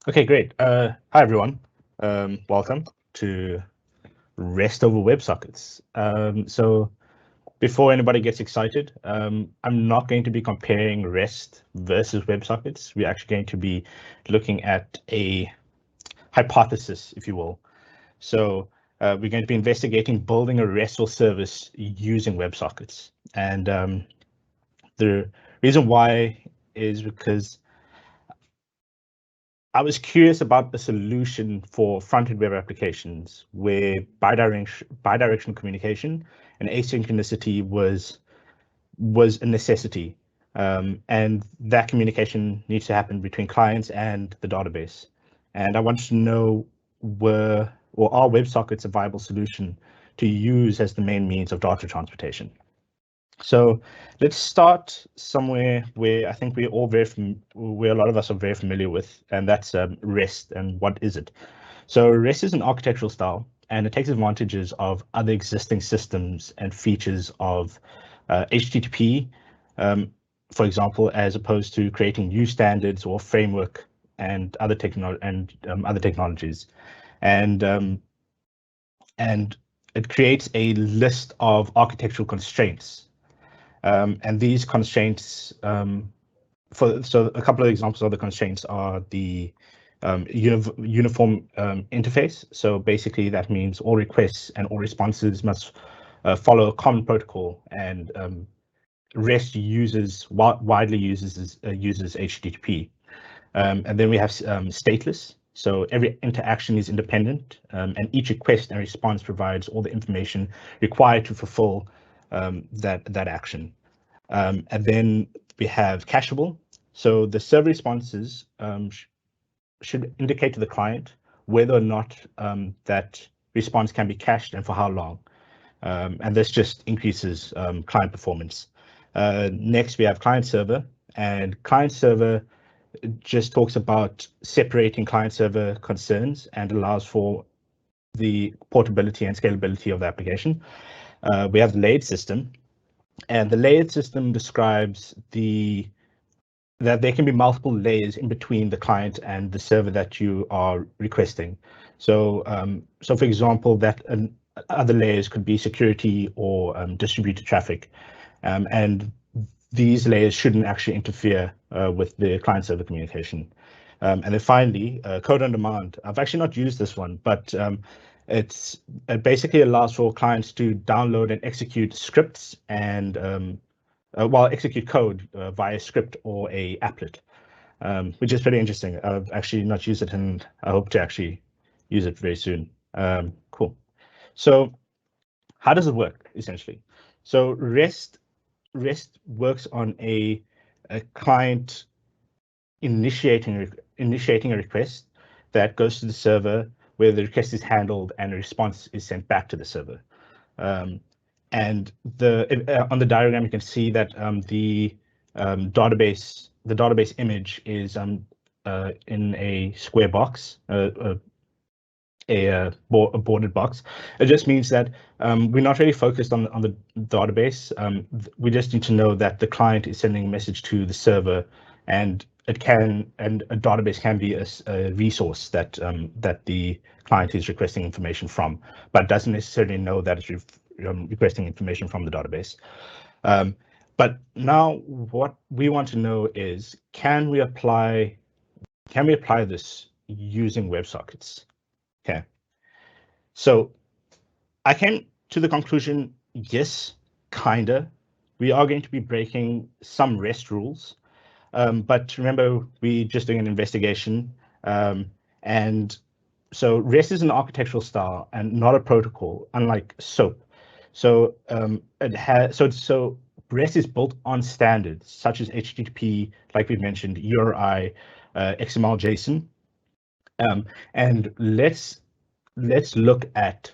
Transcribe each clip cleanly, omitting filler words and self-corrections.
Okay, great. Hi, everyone. Welcome to REST over WebSockets. So before anybody gets excited, I'm not going to be comparing REST versus WebSockets. We're actually going to be looking at a hypothesis, if you will. So we're going to be investigating building a RESTful service using WebSockets. And the reason why is because I was curious about the solution for front-end web applications where bidirectional communication and asynchronicity was a necessity, and that communication needs to happen between clients and the database. And I wanted to know are WebSockets a viable solution to use as the main means of data transportation? So let's start somewhere where I think where a lot of us are very familiar with, and that's REST. And what is it? So REST is an architectural style, and it takes advantages of other existing systems and features of HTTP, for example, as opposed to creating new standards or framework and other technologies, and um, and it creates a list of architectural constraints, and these constraints, so a couple of examples of the constraints are the uniform interface. So basically that means all requests and all responses must follow a common protocol, and REST widely uses HTTP. And then we have stateless. So every interaction is independent, and each request and response provides all the information required to fulfill that action. And then we have cacheable. So the server responses should indicate to the client whether or not that response can be cached and for how long. And this just increases client performance. Next, we have client server, and client server just talks about separating client server concerns and allows for the portability and scalability of the application. We have the layered system, and the layered system describes that there can be multiple layers in between the client and the server that you are requesting. So, for example, other layers could be security or distributed traffic, and these layers shouldn't actually interfere with the client-server communication. And then finally, code on demand. I've actually not used this one, but it basically allows for clients to download and execute scripts and execute code via script or a applet, which is pretty interesting. I've actually not used it, and I hope to actually use it very soon. Cool. So how does it work, essentially? So REST works on a client initiating a request that goes to the server, where the request is handled and a response is sent back to the server. And on the diagram, you can see that the database image is in a square box, a bordered box. It just means that we're not really focused on the database. We just need to know that the client is sending a message to the server, and a database can be a resource that the client is requesting information from, but doesn't necessarily know that it's requesting information from the database. But now what we want to know is, can we apply this using WebSockets? Okay, so I came to the conclusion, yes, kinda. We are going to be breaking some REST rules, but remember, we're just doing an investigation, and so REST is an architectural style and not a protocol, unlike SOAP. So REST is built on standards such as HTTP, like we mentioned, URI, XML, JSON, and let's look at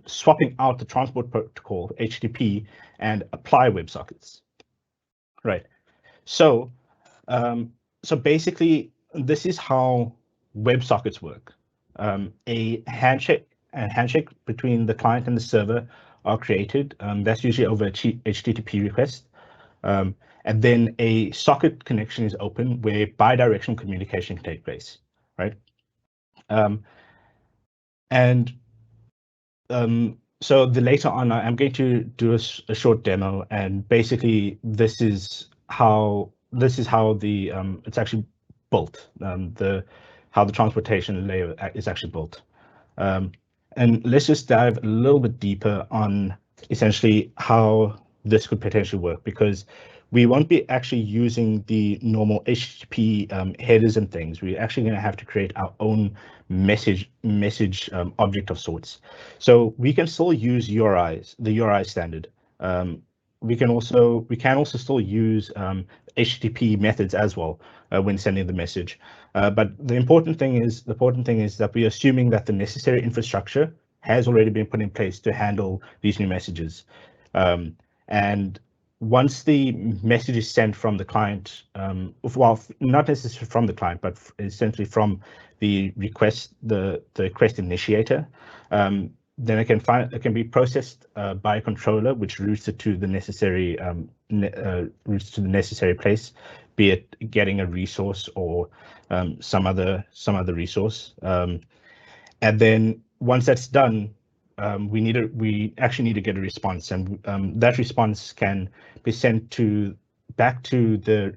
swapping out the transport protocol HTTP and apply WebSockets. Right. So basically, this is how WebSockets work. A handshake between the client and the server are created. That's usually over a HTTP request. And then a socket connection is open where bidirectional communication can take place. right? So later on, I'm going to do a short demo, and basically this is how the it's actually built. How the transportation layer is actually built. And let's just dive a little bit deeper on essentially how this could potentially work, because we won't be actually using the normal HTTP headers and things. We're actually going to have to create our own message object of sorts. So we can still use URIs, the URI standard. We can also still use HTTP methods as well when sending the message. But the important thing is that we're assuming that the necessary infrastructure has already been put in place to handle these new messages. And once the message is sent from the client, well, not necessarily from the client, but essentially from the request initiator, then it can be processed by a controller, which routes it to the necessary place, be it getting a resource or some other resource. And then once that's done, we actually need to get a response, and that response can be sent back to the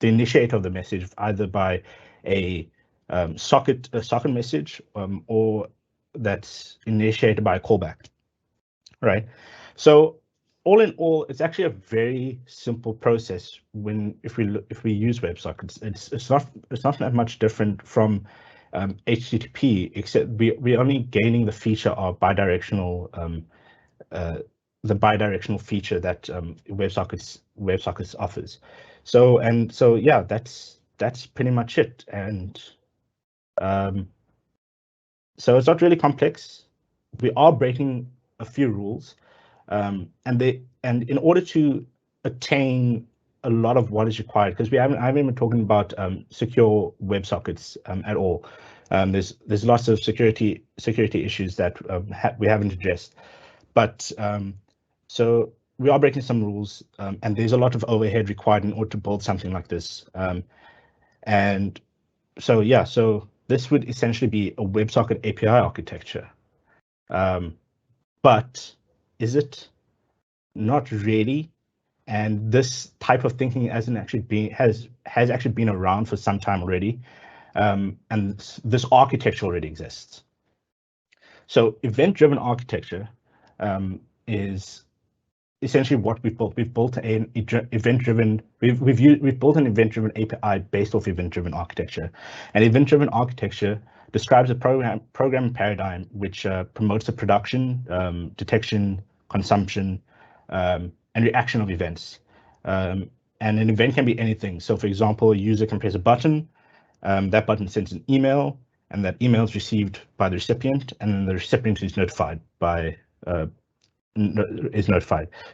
initiator of the message, either by a socket message, or that's initiated by a callback, right? So all in all, it's actually a very simple process if we use WebSockets. It's not that much different from HTTP, except we're only gaining the feature of bidirectional, the bidirectional feature that WebSockets offers. So yeah, that's pretty much it. And so it's not really complex. We are breaking a few rules, and in order to attain a lot of what is required, because I haven't been talking about secure WebSockets at all. There's lots of security issues that we haven't addressed, but so we are breaking some rules, and there's a lot of overhead required in order to build something like this. And so yeah, so this would essentially be a WebSocket API architecture. But is it? Not really. And this type of thinking has actually been around for some time already, and this architecture already exists. So event-driven architecture is essentially what we've built. We've built an event-driven. We've built an event-driven API based off event-driven architecture. And event-driven architecture describes a programming paradigm which promotes the production, detection, consumption, and reaction of events. And an event can be anything. So, for example, a user can press a button. That button sends an email, and that email is received by the recipient, and then the recipient is notified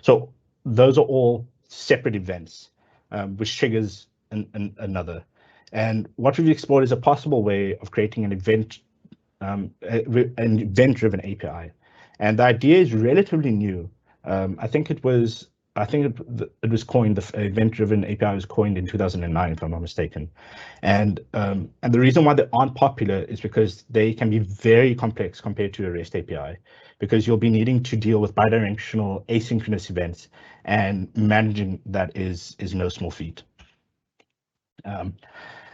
So those are all separate events, which triggers another. And what we've explored is a possible way of creating an event-driven API. And the idea is relatively new. I think it was coined, the event-driven API was coined in 2009, if I'm not mistaken. And the reason why they aren't popular is because they can be very complex compared to a REST API, because you'll be needing to deal with bidirectional asynchronous events, and managing that is no small feat.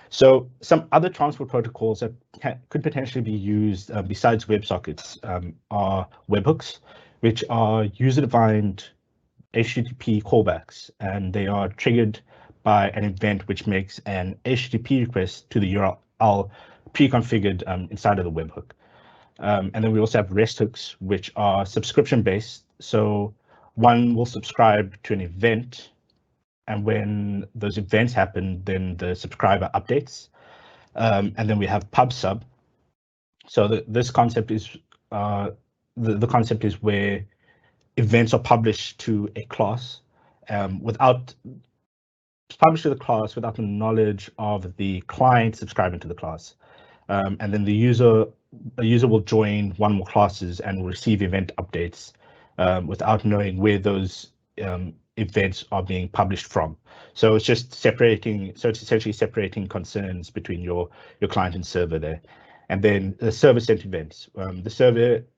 So some other transport protocols that could potentially be used besides WebSockets are webhooks, which are user-defined HTTP callbacks, and they are triggered by an event which makes an HTTP request to the URL pre-configured inside of the webhook. And then we also have REST hooks, which are subscription-based. So one will subscribe to an event, and when those events happen, then the subscriber updates. And then we have PubSub. So this concept is the concept is where events are published to a class without the knowledge of the client subscribing to the class. And then a user will join one or more classes and will receive event updates without knowing where those events are being published from. So it's just separating. So it's essentially separating concerns between your client and server there. And then the server sent events. The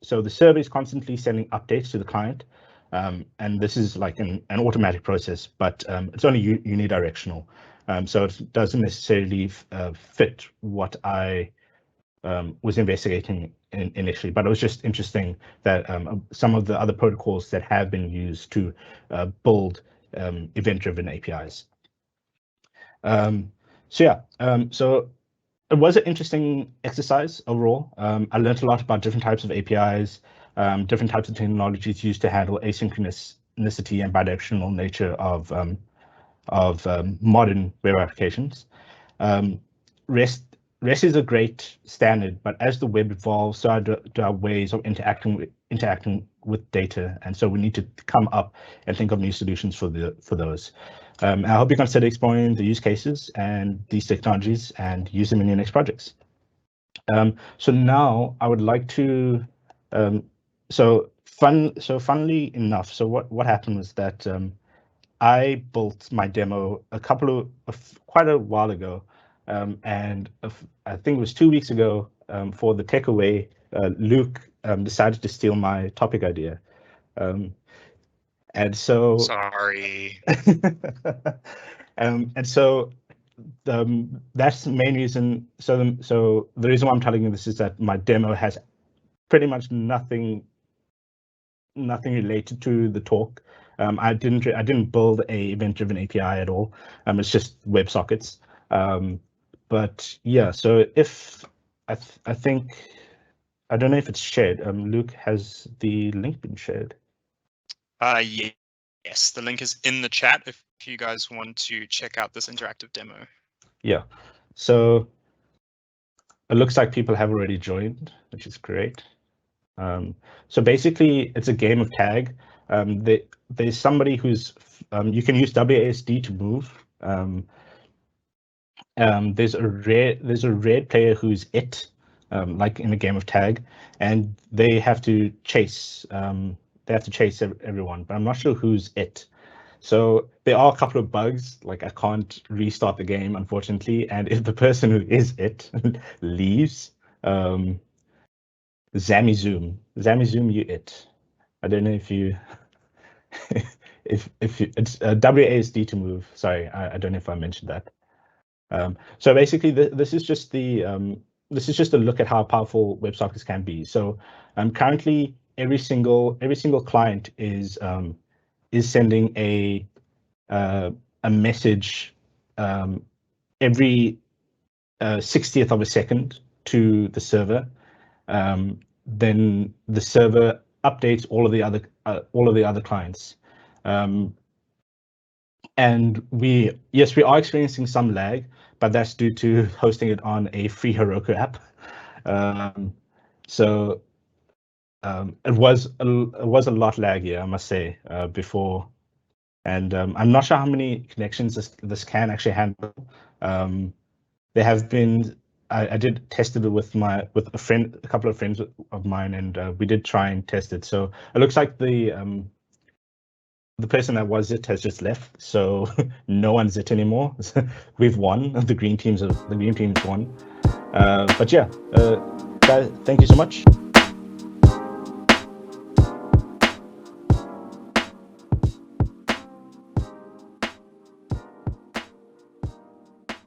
server is constantly sending updates to the client, and this is like an automatic process, but it's only unidirectional. So it doesn't necessarily fit what I was investigating initially, but it was just interesting that some of the other protocols that have been used to build event-driven APIs. So it was an interesting exercise overall. I learned a lot about different types of APIs, different types of technologies used to handle asynchronicity and bidirectional nature of modern web applications. REST is a great standard, but as the web evolves, so do our ways of interacting with data, and so we need to come up and think of new solutions for those. I hope you consider exploring the use cases and these technologies and use them in your next projects. So now I would like to, funnily enough, so what happened was that I built my demo quite a while ago, and I think it was 2 weeks ago for the Tech Away, Luke decided to steal my topic idea. And so sorry. And so that's the main reason. So the reason why I'm telling you this is that my demo has pretty much nothing related to the talk. I didn't build a event-driven API at all. It's just WebSockets. But yeah, so if I think, I don't know if it's shared. Luke, has the link been shared? Yes, the link is in the chat if you guys want to check out this interactive demo. Yeah, so it looks like people have already joined, which is great. So basically, it's a game of tag. There's somebody who's you can use WASD to move. There's a red player who's it, like in a game of tag, and they have to chase. They have to chase everyone, but I'm not sure who's it. So there are a couple of bugs, like I can't restart the game, unfortunately. And if the person who is it leaves, Zoom, you it. I don't know if you, if you, it's WASD to move. Sorry, I don't know if I mentioned that. So basically, this is just a look at how powerful WebSockets can be. So currently, every single client is sending a message every 60th of a second to the server. Then the server updates all of the other clients. And we are experiencing some lag, but that's due to hosting it on a free Heroku app. So it was a lot laggier, I must say, before. And I'm not sure how many connections this can actually handle. There have been, I did test it with a couple of friends of mine, and we did try and test it. So it looks like the person that was it has just left, so no one's it anymore. We've won. The green team's won. But yeah, thank you so much.